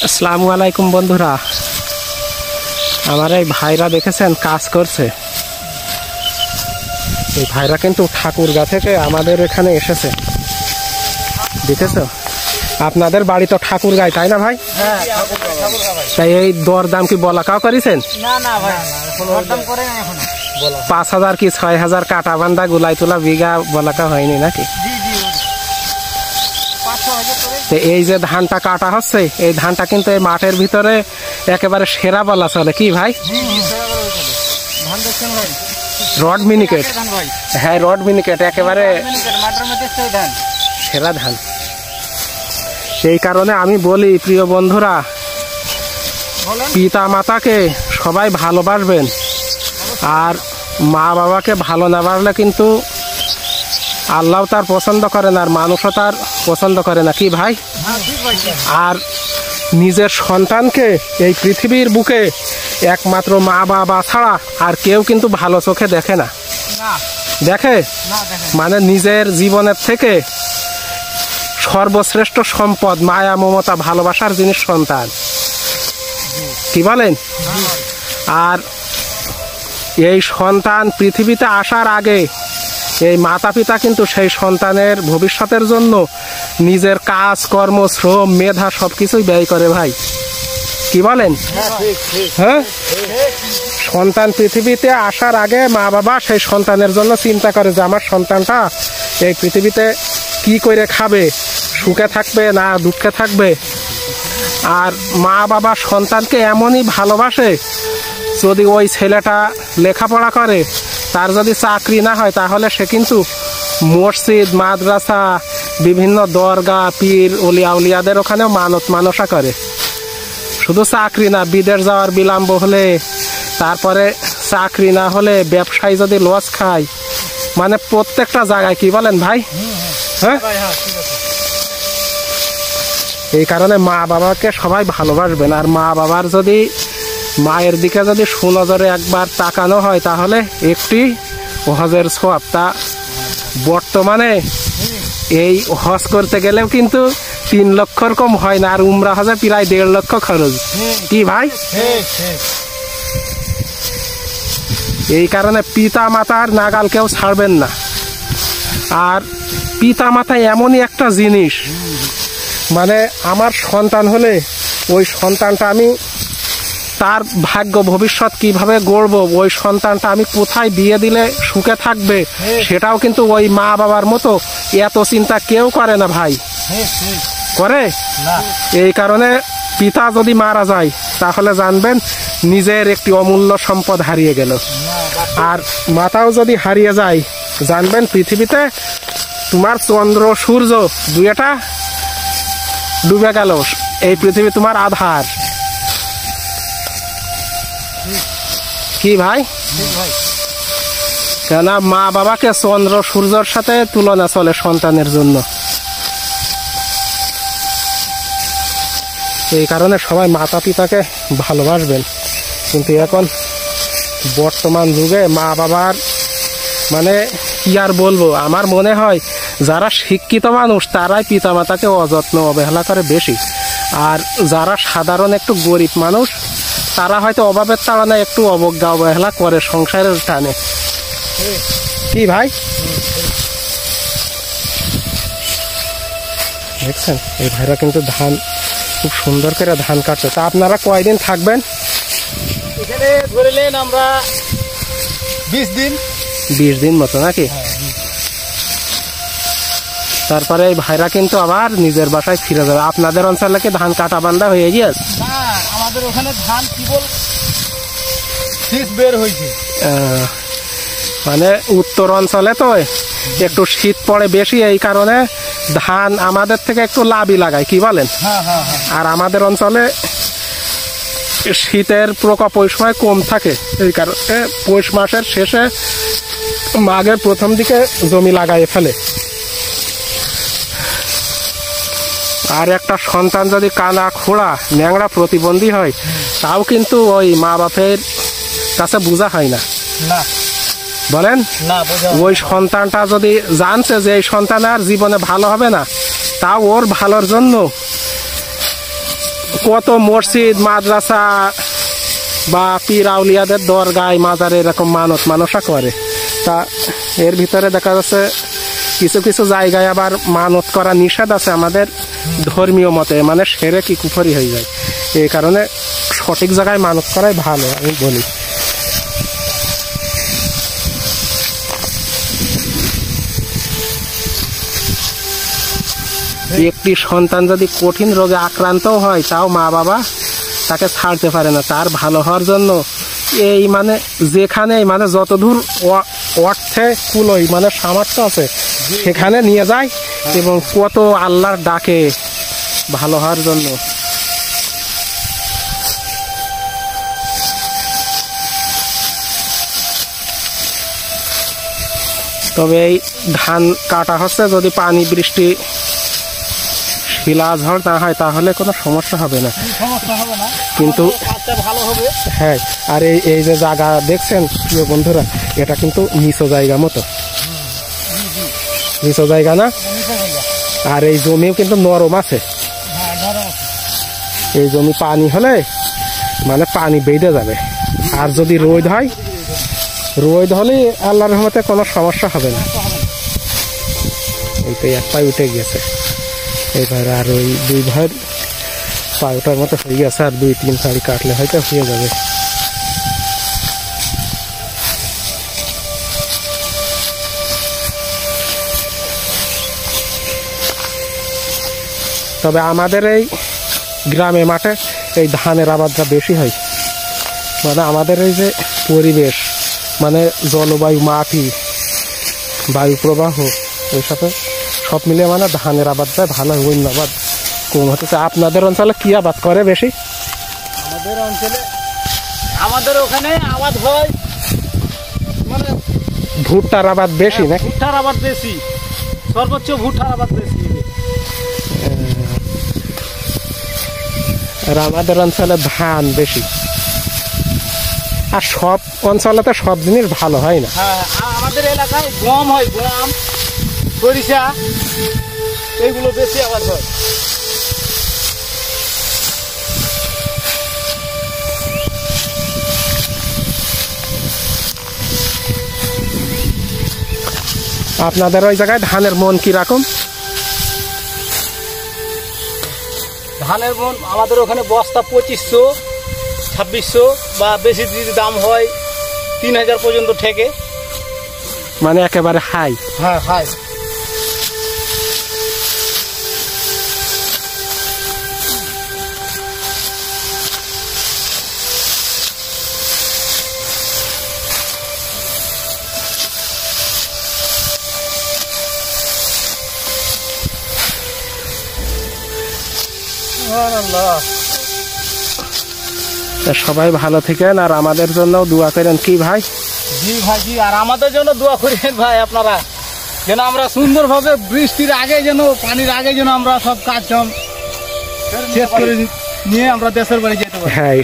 আসসালামু আলাইকুম বন্ধুরা, আমার এই ভাইরা দেখেছেন কাজ করছে। এই ভাইরা কিন্তু ঠাকুরগাঁ থেকে আমাদের এখানে এসেছে, দেখেছো? আপনাদের বাড়ি তো ঠাকুরগাঁয়, তাই না ভাই? তাই এই দরদাম কি বলা কাও করেছেন? 5,000 কি 6,000 কাটা বান্ধা গুলাই তোলা বিঘা বলাকা হয়নি নাকি? এই যে ধানটা কাটা হচ্ছে, এই ধানটা কিন্তু এই মাঠের ভিতরে একেবারে সেরা বলা চলে, কি ভাই? রড মিনিকেট, হ্যাঁ রড মিনিকেট একেবারে সেরা ধান। সেই কারণে আমি বলি প্রিয় বন্ধুরা, পিতা মাতাকে সবাই ভালোবাসবেন, আর মা বাবাকে ভালো না বাসলে কিন্তু আল্লাহ তার পছন্দ করে না, আর মানুষও তার পছন্দ করে না, কি ভাই? আর নিজের সন্তানকে এই পৃথিবীর বুকে একমাত্র মা বাবা ছাড়া আর কেউ কিন্তু ভালো চোখে দেখে না, দেখে মানে নিজের জীবনের থেকে সর্বশ্রেষ্ঠ সম্পদ মায়া মমতা ভালোবাসার জিনিস সন্তান, কি বলেন? আর এই সন্তান পৃথিবীতে আসার আগে এই মাতা পিতা কিন্তু সেই সন্তানের ভবিষ্যতের জন্য নিজের কাজ কর্ম শ্রম মেধা সবকিছুই ব্যয় করে ভাই, কি বলেন? হ্যাঁ, সন্তান পৃথিবীতে আসার আগে মা বাবা সেই সন্তানের জন্য চিন্তা করে যে আমার সন্তানটা এই পৃথিবীতে কি করে খাবে, সুখে থাকবে না দুঃখে থাকবে। আর মা বাবা সন্তানকে এমনই ভালোবাসে, যদি ওই ছেলেটা লেখাপড়া করে, তার যদি চাকরি না হয়, তাহলে সে কিন্তু মসজিদ মাদ্রাসা বিভিন্ন দরগা পীর ওলিয়া উলিয়াদের ওখানেও মানসা করে। শুধু চাকরি না, বিদেশ যাওয়ার বিলম্ব হলে, তারপরে চাকরি না হলে ব্যবসায়ী যদি লস খায়, মানে প্রত্যেকটা জায়গায়, কি বলেন ভাই? হ্যাঁ, এই কারণে মা বাবাকে সবাই ভালোবাসবেন। আর মা বাবার যদি মায়ের দিকে যদি সুনজরে একবার তাকানো হয়, তাহলে একটি হজের সওয়াব। তা বর্তমানে এই হজ করতে গেলেও কিন্তু 3 লক্ষর কম হয় না, আর উমরা হজে প্রায় 1.5 লক্ষ খরচ, কি ভাই? এই কারণে পিতা মাতার নাগাল কেউ ছাড়বেন না। আর পিতা মাতা এমনই একটা জিনিস, মানে আমার সন্তান হলে ওই সন্তানটা আমি তার ভাগ্য ভবিষ্যৎ কিভাবে গড়বো, ওই সন্তানটা আমি কোথায় বিয়ে দিলে সুখে থাকবে, সেটাও কিন্তু ওই মা বাবার মতো এত চিন্তা কেউ করে না ভাই, করে? এই কারণে পিতা যদি মারা যায়, তাহলে জানবেন নিজের একটি অমূল্য সম্পদ হারিয়ে গেল। আর মাতাও যদি হারিয়ে যায়, জানবেন পৃথিবীতে তোমার চন্দ্র সূর্য দুইটা ডুবে গেল, এই পৃথিবী তোমার আধার, কি ভাই? কেন মা বাবাকে চন্দ্র সূর্যের সাথে তুলনা চলে সন্তানের জন্য। এই কারণে সবাই মাতা পিতাকে ভালোবাসবেন। কিন্তু এখন বর্তমান যুগে মা বাবার মানে কি আর বলবো, আমার মনে হয় যারা শিক্ষিত মানুষ তারাই পিতা মাতাকে অযত্ন অবহেলা করে বেশি, আর যারা সাধারণ একটু গরিব মানুষ তারা হয়তো অভাবের তাড়না একটু অবজ্ঞা অবহেলা করে সংসারের টানে, কি ভাই? দেখছেন এই ভাইরা কিন্তু ধান খুব সুন্দর করে ধান কাটছে। তা আপনারা কয়দিন থাকবেন এখানে? ধরলেন আমরা 20 দিন। 20 দিন মতো নাকি? তারপরে এই ভাইরা কিন্তু আবার নিজের বাসায় ফিরে যাবে। আপনাদের অঞ্চলে কি ধান কাটা বান্ধা হয়ে গিয়েছে? না, আমাদের ওখানে ধান কেবল শীত বের হয়েছে। মানে উত্তর অঞ্চলে তো একটু শীত পড়ে বেশি, এই কারণে ধান আমাদের থেকে একটু লাভই লাগায়, কি বলেন? আর আমাদের অঞ্চলে শীতের প্রকোপ ওই সময় কম থাকে, এই কারণে পৌষ মাসের শেষে মাঘের প্রথম দিকে জমি লাগাই ফেলে। আর একটা সন্তান যদি কানা খোড়া ন্যাংরা প্রতিবন্ধী হয়, তাও কিন্তু ওই মা বাপের কাছে বোঝা হয় না, বলেন? ওই সন্তানটা যদি জানছে যে এই সন্তান আর জীবনে ভালো হবে না, তাও ওর ভালোর জন্য কত মসজিদ মাদ্রাসা বা পীর আউলিয়াদের দরগায় মাজারে এরকম মানসা করে। তা এর ভিতরে দেখা যাচ্ছে কিছু কিছু জায়গায় আবার মানত করা নিষেধ আছে আমাদের ধর্মীয় মতে, মানে সেরে কি কুফরি হয়ে যায়। এই কারণে সঠিক জায়গায় মানত করাই ভালো আমি বলি। একটি সন্তান যদি কঠিন রোগে আক্রান্তও হয় তাও মা বাবা তাকে ছাড়তে পারে না। তার ভালো হওয়ার জন্য এই মানে যেখানে মানে যতদূর অর্থে কুলোই মানে সামর্থ্য আছে সেখানে নিয়ে যায় এবং কত আল্লাহর ডাকে ভালো হওয়ার জন্য। তবে এই ধান কাটা হচ্ছে, যদি পানি বৃষ্টি শিলা ঝড় না হয় তাহলে কোনো সমস্যা হবে না, কিন্তু ভালো হবে। হ্যাঁ, আর এই যে জায়গা দেখছেন প্রিয় বন্ধুরা, এটা কিন্তু নিচু জায়গা মতো, নিচু জায়গা না। আর এই জমিও কিন্তু নরম আছে। এই জমি পানি হলে মানে পানি বেঁধে যাবে। আর যদি রোদ হয়, রোদ হলে আল্লাহর রহমতে কোনো সমস্যা হবে না। এই তো এক পায়ে উঠে গেছে, এবার আর ওই দুই ভাই পাউটার মতো হয়ে গেছে, আর 2-3 সারি কাটলে হয়তো হয়ে যাবে। তবে আমাদের এই গ্রামে মাঠে এই ধানের আবাদটা বেশি হয়। মানে আমাদের এই যে পরিবেশ, মানে জলবায়ু, মাটি, বায়ু প্রবাহ, ওই সাথে সব মিলিয়ে মানে ধানের আবাদটা ভালো হয়, অন্য আবাদ কম হতেছে। আপনাদের অঞ্চলে কি আবাদ করে বেশি? আমাদের অঞ্চলে আমাদের ওখানে আবাদ হয় মানে ভুট্টার আবাদ বেশি নাকি? ভুট্টার আবাদ বেশি, সর্বোচ্চ ভুট্টার আবাদ বেশি। আর আমাদের অঞ্চলে ধান বেশি। আর সব অঞ্চলেতে সব জিনিস ভালো হয় না। হ্যাঁ, আমাদের এলাকায় গম হয়, গম, সরিষা, এইগুলো বেশি আবাদ হয়। আপনাদের ওই জায়গায় ধানের মন কিরকম? ধানের মন আমাদের ওখানে বস্তা 2500-2600, বা বেশি যদি দাম হয় 3000 পর্যন্ত ঠেকে। মানে একেবারে হাই। হ্যাঁ, হাই। সবাই ভালো থাকেন, আর আমাদের জন্য দোয়া করেন কি ভাই? জি ভাই, জি। আর আমাদের জন্য দোয়া করেন ভাই আপনারা, যেন আমরা সুন্দরভাবে বৃষ্টির আগে, যেন পানির আগে, যেন আমরা সব কাজ শেষ করে নিয়ে আমরা দেশের বাড়ি যেতে পারি। হ্যাঁ।